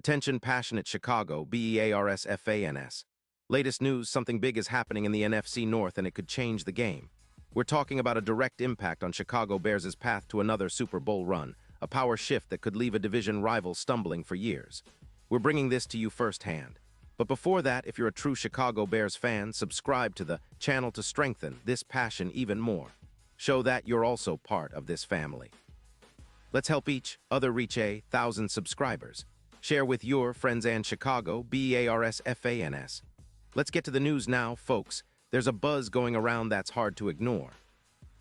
Attention passionate Chicago, Bears fans. Latest news, something big is happening in the NFC North and it could change the game. We're talking about a direct impact on Chicago Bears' path to another Super Bowl run, a power shift that could leave a division rival stumbling for years. We're bringing this to you firsthand. But before that, if you're a true Chicago Bears fan, subscribe to the channel to strengthen this passion even more. Show that you're also part of this family. Let's help each other reach 1,000 subscribers. Share with your friends and Chicago, Bears fans. Let's get to the news now, folks. There's a buzz going around that's hard to ignore.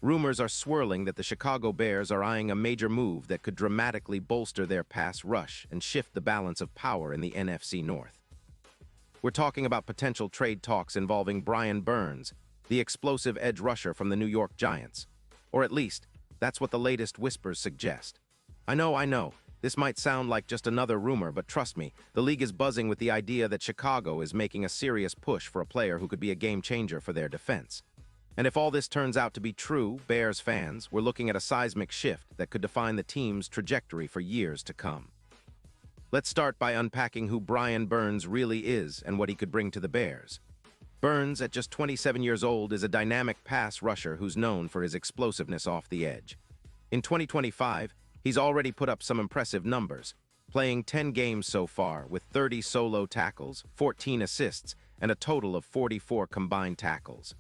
Rumors are swirling that the Chicago Bears are eyeing a major move that could dramatically bolster their pass rush and shift the balance of power in the NFC North. We're talking about potential trade talks involving Brian Burns, the explosive edge rusher from the New York Giants. Or at least, that's what the latest whispers suggest. I know, this might sound like just another rumor, but trust me, the league is buzzing with the idea that Chicago is making a serious push for a player who could be a game changer for their defense. And if all this turns out to be true, Bears fans, we're looking at a seismic shift that could define the team's trajectory for years to come. Let's start by unpacking who Brian Burns really is and what he could bring to the Bears. Burns, at just 27 years old, is a dynamic pass rusher who's known for his explosiveness off the edge. In 2025, he's already put up some impressive numbers, playing 10 games so far with 30 solo tackles, 14 assists, and a total of 44 combined tackles.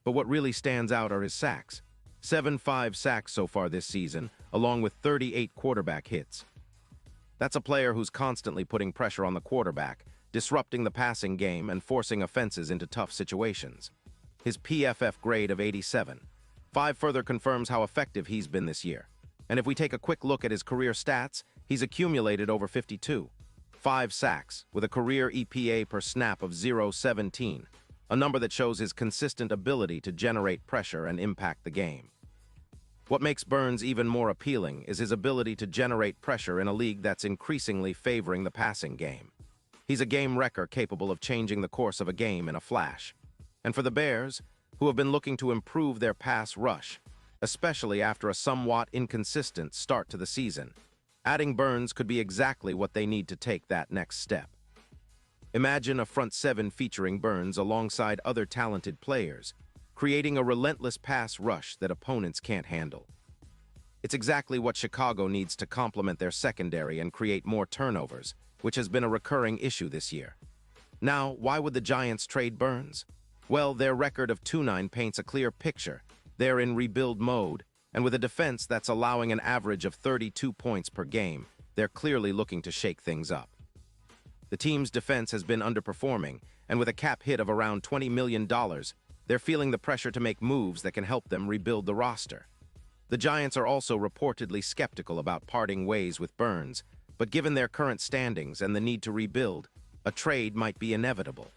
But what really stands out are his sacks. 5 sacks so far this season, along with 38 quarterback hits. That's a player who's constantly putting pressure on the quarterback, disrupting the passing game and forcing offenses into tough situations. His PFF grade of 87. 5 further confirms how effective he's been this year. And if we take a quick look at his career stats, he's accumulated over 52. 5 sacks, with a career EPA per snap of 0.17, a number that shows his consistent ability to generate pressure and impact the game. What makes Burns even more appealing is his ability to generate pressure in a league that's increasingly favoring the passing game. He's a game wrecker capable of changing the course of a game in a flash. And for the Bears, who have been looking to improve their pass rush, especially after a somewhat inconsistent start to the season, adding Burns could be exactly what they need to take that next step. Imagine a front seven featuring Burns alongside other talented players, creating a relentless pass rush that opponents can't handle. It's exactly what Chicago needs to complement their secondary and create more turnovers, which has been a recurring issue this year. Now, why would the Giants trade Burns? Well, their record of 2-9 paints a clear picture. They're in rebuild mode, and with a defense that's allowing an average of 32 points per game, they're clearly looking to shake things up. The team's defense has been underperforming, and with a cap hit of around $20 million, they're feeling the pressure to make moves that can help them rebuild the roster. The Giants are also reportedly skeptical about parting ways with Burns, but given their current standings and the need to rebuild, a trade might be inevitable.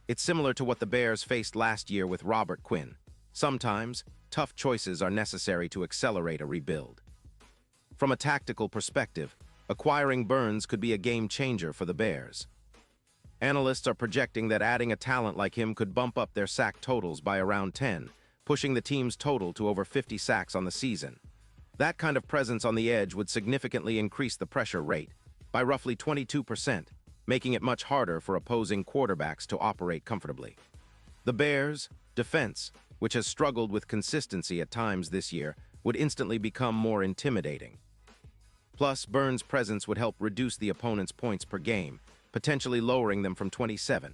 It's similar to what the Bears faced last year with Robert Quinn. Sometimes, tough choices are necessary to accelerate a rebuild. From a tactical perspective, acquiring Burns could be a game changer for the Bears. Analysts are projecting that adding a talent like him could bump up their sack totals by around 10, pushing the team's total to over 50 sacks on the season. That kind of presence on the edge would significantly increase the pressure rate by roughly 22%, making it much harder for opposing quarterbacks to operate comfortably. The Bears' defense, which has struggled with consistency at times this year, would instantly become more intimidating. Plus, Burns' presence would help reduce the opponent's points per game, potentially lowering them from 27-1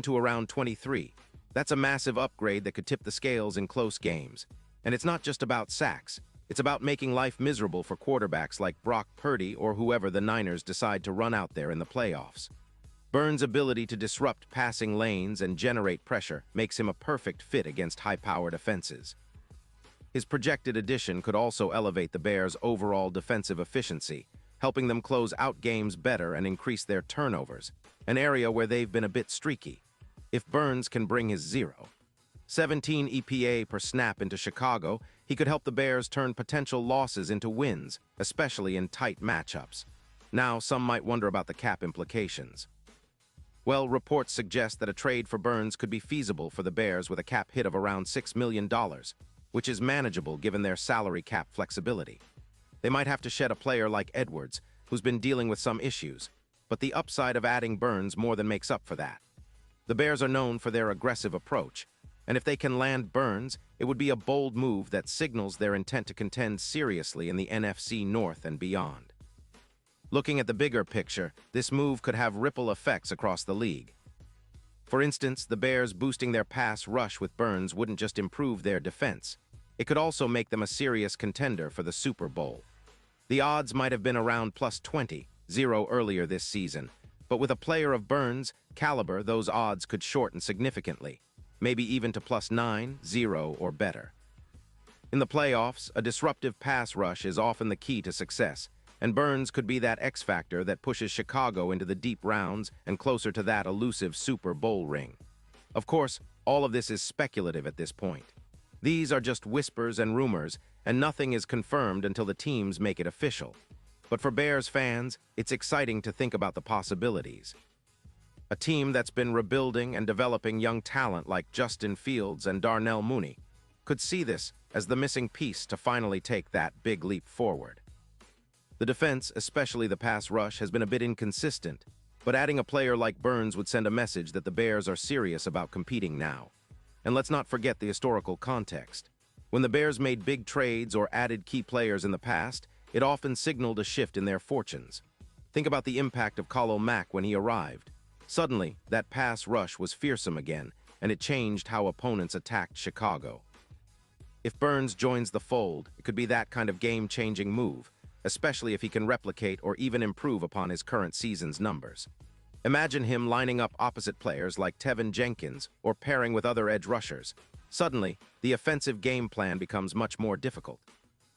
to around 23. That's a massive upgrade that could tip the scales in close games. And it's not just about sacks. It's about making life miserable for quarterbacks like Brock Purdy or whoever the Niners decide to run out there in the playoffs. Burns' ability to disrupt passing lanes and generate pressure makes him a perfect fit against high-powered offenses. His projected addition could also elevate the Bears' overall defensive efficiency, helping them close out games better and increase their turnovers, an area where they've been a bit streaky. If Burns can bring his 0.17 EPA per snap into Chicago, he could help the Bears turn potential losses into wins, especially in tight matchups. Now, some might wonder about the cap implications. Well, reports suggest that a trade for Burns could be feasible for the Bears with a cap hit of around $6 million, which is manageable given their salary cap flexibility. They might have to shed a player like Edwards, who's been dealing with some issues. but the upside of adding Burns more than makes up for that. The Bears are known for their aggressive approach, and if they can land Burns, it would be a bold move that signals their intent to contend seriously in the NFC North and beyond. Looking at the bigger picture, this move could have ripple effects across the league. For instance, the Bears boosting their pass rush with Burns wouldn't just improve their defense. It could also make them a serious contender for the Super Bowl. The odds might have been around +20, 0 earlier this season, but with a player of Burns' caliber, those odds could shorten significantly, maybe even to +9, 0, or better. In the playoffs, a disruptive pass rush is often the key to success, and Burns could be that X factor that pushes Chicago into the deep rounds and closer to that elusive Super Bowl ring. Of course, all of this is speculative at this point. These are just whispers and rumors, and nothing is confirmed until the teams make it official. But for Bears fans, it's exciting to think about the possibilities. A team that's been rebuilding and developing young talent like Justin Fields and Darnell Mooney could see this as the missing piece to finally take that big leap forward. The defense, especially the pass rush, has been a bit inconsistent, but adding a player like Burns would send a message that the Bears are serious about competing now. And let's not forget the historical context. When the Bears made big trades or added key players in the past, it often signaled a shift in their fortunes. Think about the impact of Khalil Mack when he arrived. Suddenly, that pass rush was fearsome again, and it changed how opponents attacked Chicago. If Burns joins the fold, it could be that kind of game-changing move, especially if he can replicate or even improve upon his current season's numbers. Imagine him lining up opposite players like Tevin Jenkins or pairing with other edge rushers. Suddenly, the offensive game plan becomes much more difficult.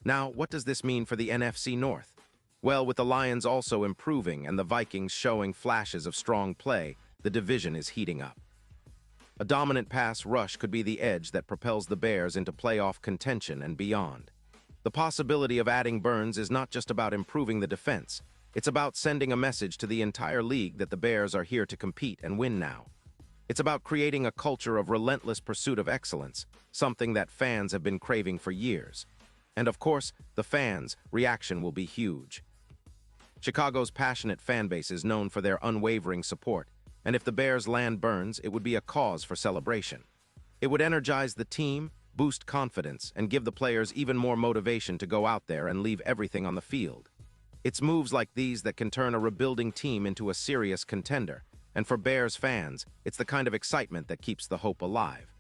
Now, what does this mean for the NFC North? Well, with the Lions also improving and the Vikings showing flashes of strong play, the division is heating up. A dominant pass rush could be the edge that propels the Bears into playoff contention and beyond. The possibility of adding Burns is not just about improving the defense. It's about sending a message to the entire league that the Bears are here to compete and win now. It's about creating a culture of relentless pursuit of excellence, something that fans have been craving for years. And of course, the fans' reaction will be huge. Chicago's passionate fan base is known for their unwavering support, and if the Bears land Burns, it would be a cause for celebration. It would energize the team, boost confidence, and give the players even more motivation to go out there and leave everything on the field. It's moves like these that can turn a rebuilding team into a serious contender, and for Bears fans, it's the kind of excitement that keeps the hope alive.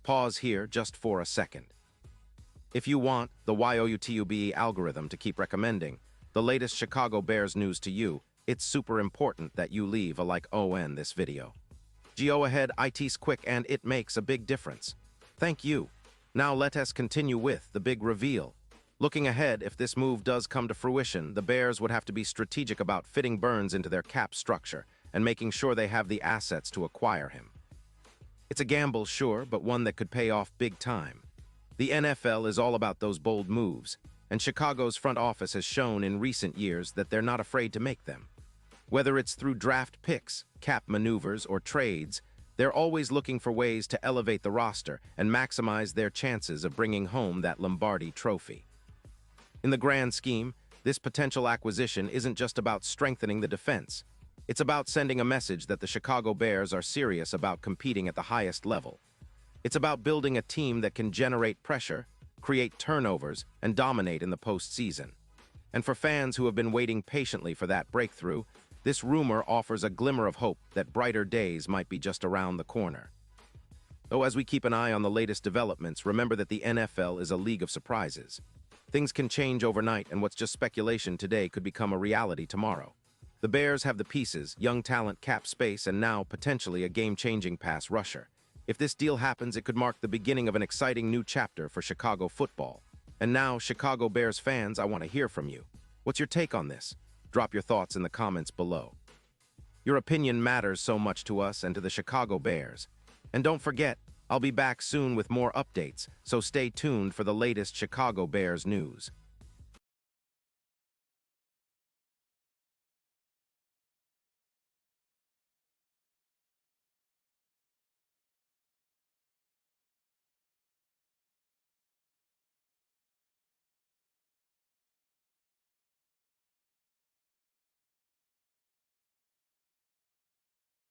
Pause here just for a second. If you want the YOUTUBE algorithm to keep recommending the latest Chicago Bears news to you, it's super important that you leave a like on this video. Go ahead, it's quick and it makes a big difference. Thank you. Now let us continue with the big reveal. Looking ahead, if this move does come to fruition, the Bears would have to be strategic about fitting Burns into their cap structure and making sure they have the assets to acquire him. It's a gamble, sure, but one that could pay off big time. The NFL is all about those bold moves, and Chicago's front office has shown in recent years that they're not afraid to make them. Whether it's through draft picks, cap maneuvers, or trades, they're always looking for ways to elevate the roster and maximize their chances of bringing home that Lombardi trophy. In the grand scheme, this potential acquisition isn't just about strengthening the defense. It's about sending a message that the Chicago Bears are serious about competing at the highest level. It's about building a team that can generate pressure, create turnovers, and dominate in the postseason. And for fans who have been waiting patiently for that breakthrough, this rumor offers a glimmer of hope that brighter days might be just around the corner. Though as we keep an eye on the latest developments, remember that the NFL is a league of surprises. Things can change overnight, and what's just speculation today could become a reality tomorrow. The Bears have the pieces, young talent, cap space, and now potentially a game-changing pass rusher. If this deal happens, it could mark the beginning of an exciting new chapter for Chicago football. And now, Chicago Bears fans, I want to hear from you. What's your take on this? Drop your thoughts in the comments below. Your opinion matters so much to us and to the Chicago Bears. And don't forget, I'll be back soon with more updates, so stay tuned for the latest Chicago Bears news.